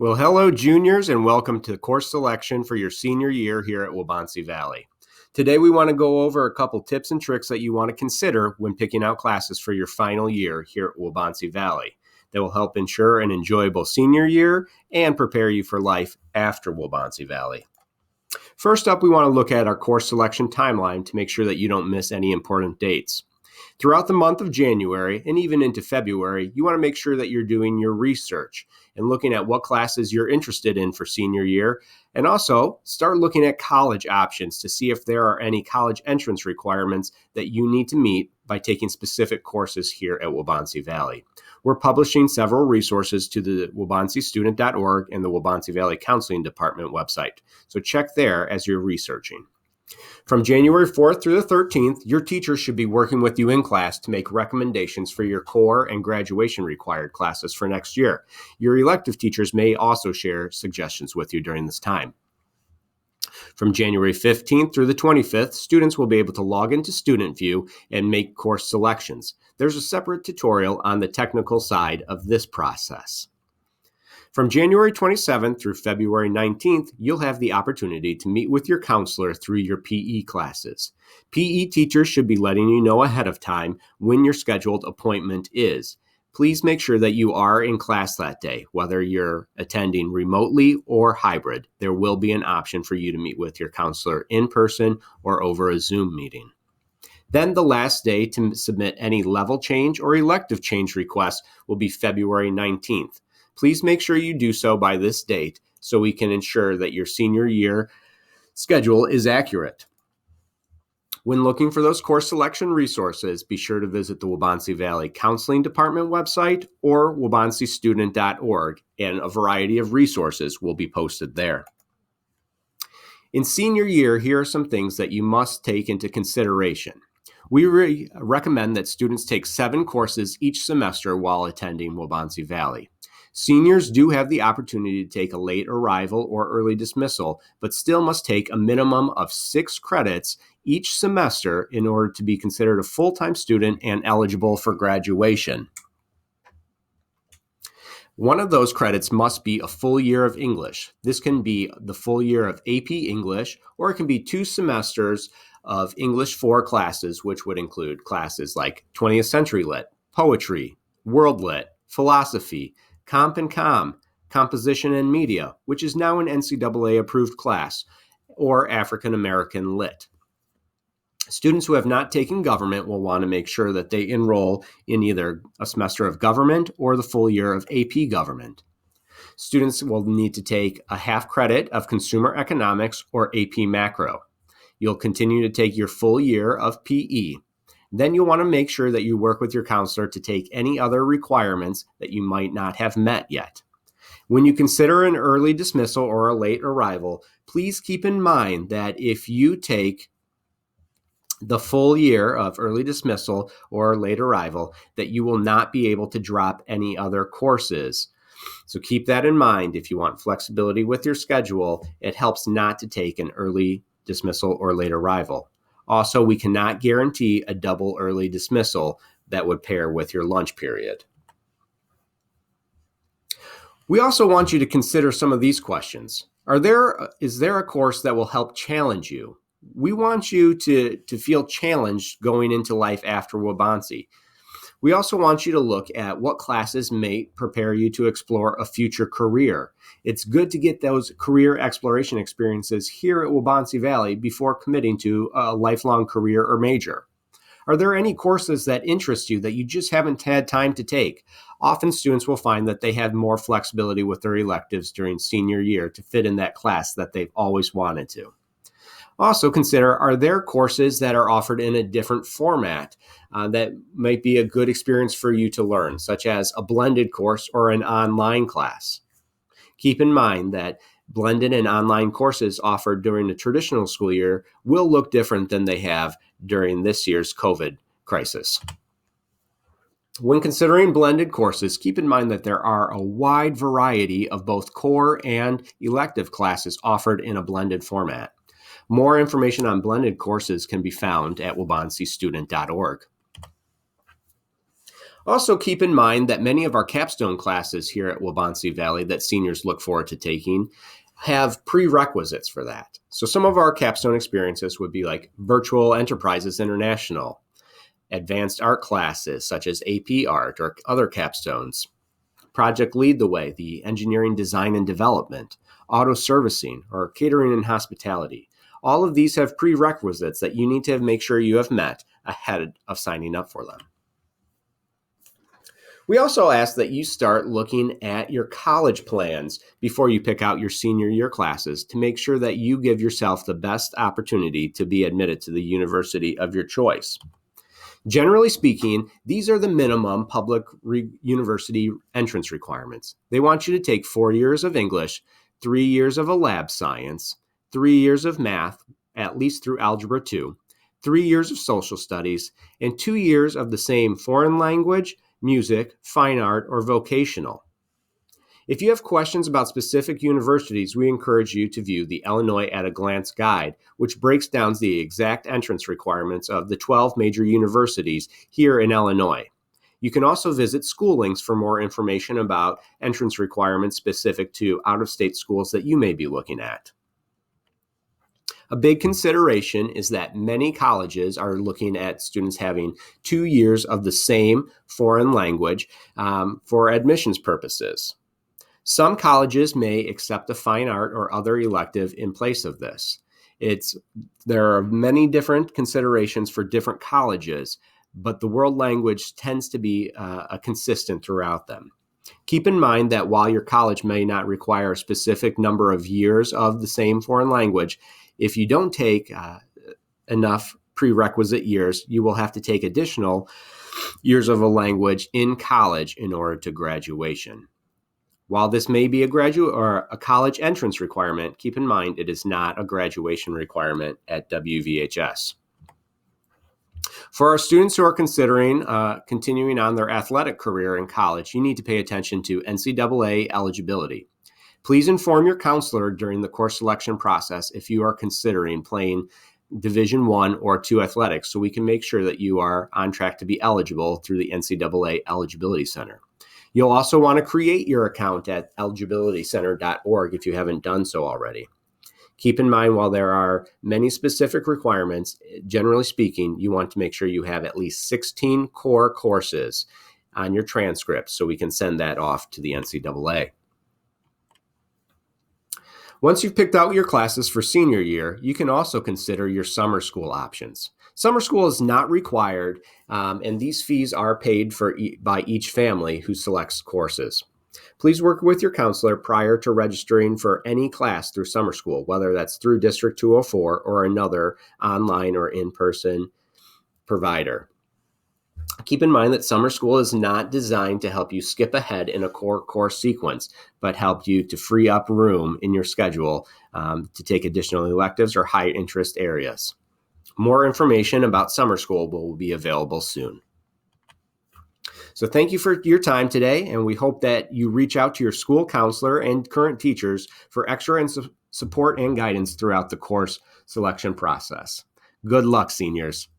Well, hello, juniors, and welcome to course selection for your senior year here at Waubonsee Valley. Today, we want to go over a couple tips and tricks that you want to consider when picking out classes for your final year here at Waubonsee Valley that will help ensure an enjoyable senior year and prepare you for life after Waubonsee Valley. First up, we want to look at our course selection timeline to make sure that you don't miss any important dates. Throughout the month of January and even into February, you want to make sure that you're doing your research and looking at what classes you're interested in for senior year, and also start looking at college options to see if there are any college entrance requirements that you need to meet by taking specific courses here at Waubonsee Valley. We're publishing several resources to the WaubonseeStudent.org and the Waubonsee Valley Counseling Department website, so check there as you're researching. From January 4th through the 13th, your teachers should be working with you in class to make recommendations for your core and graduation required classes for next year. Your elective teachers may also share suggestions with you during this time. From January 15th through the 25th, students will be able to log into Student View and make course selections. There's a separate tutorial on the technical side of this process. From January 27th through February 19th, you'll have the opportunity to meet with your counselor through your PE classes. PE teachers should be letting you know ahead of time when your scheduled appointment is. Please make sure that you are in class that day, whether you're attending remotely or hybrid. There will be an option for you to meet with your counselor in person or over a Zoom meeting. Then the last day to submit any level change or elective change requests will be February 19th. Please make sure you do so by this date so we can ensure that your senior year schedule is accurate. When looking for those course selection resources, be sure to visit the Waubonsee Valley Counseling Department website or WaubonseeStudent.org, and a variety of resources will be posted there. In senior year, here are some things that you must take into consideration. We recommend that students take 7 courses each semester while attending Waubonsee Valley. Seniors do have the opportunity to take a late arrival or early dismissal, but still must take a minimum of 6 credits each semester in order to be considered a full-time student and eligible for graduation. One of those credits must be a full year of English. This can be the full year of AP English, or it can be 2 semesters of English 4 classes, which would include classes like 20th Century Lit, Poetry, World Lit, Philosophy, Comp and Com, Composition and Media, which is now an NCAA approved class, or African American Lit. Students who have not taken government will want to make sure that they enroll in either a semester of government or the full year of AP government. Students will need to take a half credit of consumer economics or AP macro. You'll continue to take your full year of PE. Then you'll want to make sure that you work with your counselor to take any other requirements that you might not have met yet. When you consider an early dismissal or a late arrival, please keep in mind that if you take the full year of early dismissal or late arrival, that you will not be able to drop any other courses. So keep that in mind. If you want flexibility with your schedule, it helps not to take an early dismissal or late arrival. Also, we cannot guarantee a double early dismissal that would pair with your lunch period. We also want you to consider some of these questions. Is there a course that will help challenge you? We want you to feel challenged going into life after Waubonsee. We also want you to look at what classes may prepare you to explore a future career. It's good to get those career exploration experiences here at Waubonsee Valley before committing to a lifelong career or major. Are there any courses that interest you that you just haven't had time to take? Often students will find that they have more flexibility with their electives during senior year to fit in that class that they've always wanted to. Also consider, are there courses that are offered in a different format that might be a good experience for you to learn, such as a blended course or an online class? Keep in mind that blended and online courses offered during the traditional school year will look different than they have during this year's COVID crisis. When considering blended courses, keep in mind that there are a wide variety of both core and elective classes offered in a blended format. More information on blended courses can be found at WaubonseeStudent.org. Also, keep in mind that many of our capstone classes here at Waubonsee Valley that seniors look forward to taking have prerequisites for that. So some of our capstone experiences would be like Virtual Enterprises International, advanced art classes such as AP Art or other capstones, Project Lead the Way, the engineering design and development, auto servicing, or catering and hospitality. All of these have prerequisites that you need to make sure you have met ahead of signing up for them. We also ask that you start looking at your college plans before you pick out your senior year classes to make sure that you give yourself the best opportunity to be admitted to the university of your choice. Generally speaking, these are the minimum public university entrance requirements. They want you to take 4 years of English, 3 years of a lab science, 3 years of math, at least through Algebra 2, 3 years of social studies, and 2 years of the same foreign language, music, fine art, or vocational. If you have questions about specific universities, we encourage you to view the Illinois at a Glance guide, which breaks down the exact entrance requirements of the 12 major universities here in Illinois. You can also visit school links for more information about entrance requirements specific to out-of-state schools that you may be looking at. A big consideration is that many colleges are looking at students having 2 years of the same foreign language for admissions purposes. Some colleges may accept a fine art or other elective in place of this. There are many different considerations for different colleges, but the world language tends to be consistent throughout them. Keep in mind that while your college may not require a specific number of years of the same foreign language, if you don't take enough prerequisite years, you will have to take additional years of a language in college in order to graduation. While this may be a graduate or a college entrance requirement, keep in mind it is not a graduation requirement at WVHS. For our students who are considering continuing on their athletic career in college, you need to pay attention to NCAA eligibility. Please inform your counselor during the course selection process if you are considering playing Division I or II athletics, so we can make sure that you are on track to be eligible through the NCAA Eligibility Center. You'll also want to create your account at eligibilitycenter.org if you haven't done so already. Keep in mind, while there are many specific requirements, generally speaking, you want to make sure you have at least 16 core courses on your transcript so we can send that off to the NCAA. Once you've picked out your classes for senior year, you can also consider your summer school options. Summer school is not required, and these fees are paid for by each family who selects courses. Please work with your counselor prior to registering for any class through summer school, whether that's through District 204 or another online or in-person provider. Keep in mind that summer school is not designed to help you skip ahead in a core course sequence, but help you to free up room in your schedule to take additional electives or high interest areas. More information about summer school will be available soon. So thank you for your time today, and we hope that you reach out to your school counselor and current teachers for extra support and guidance throughout the course selection process. Good luck, seniors.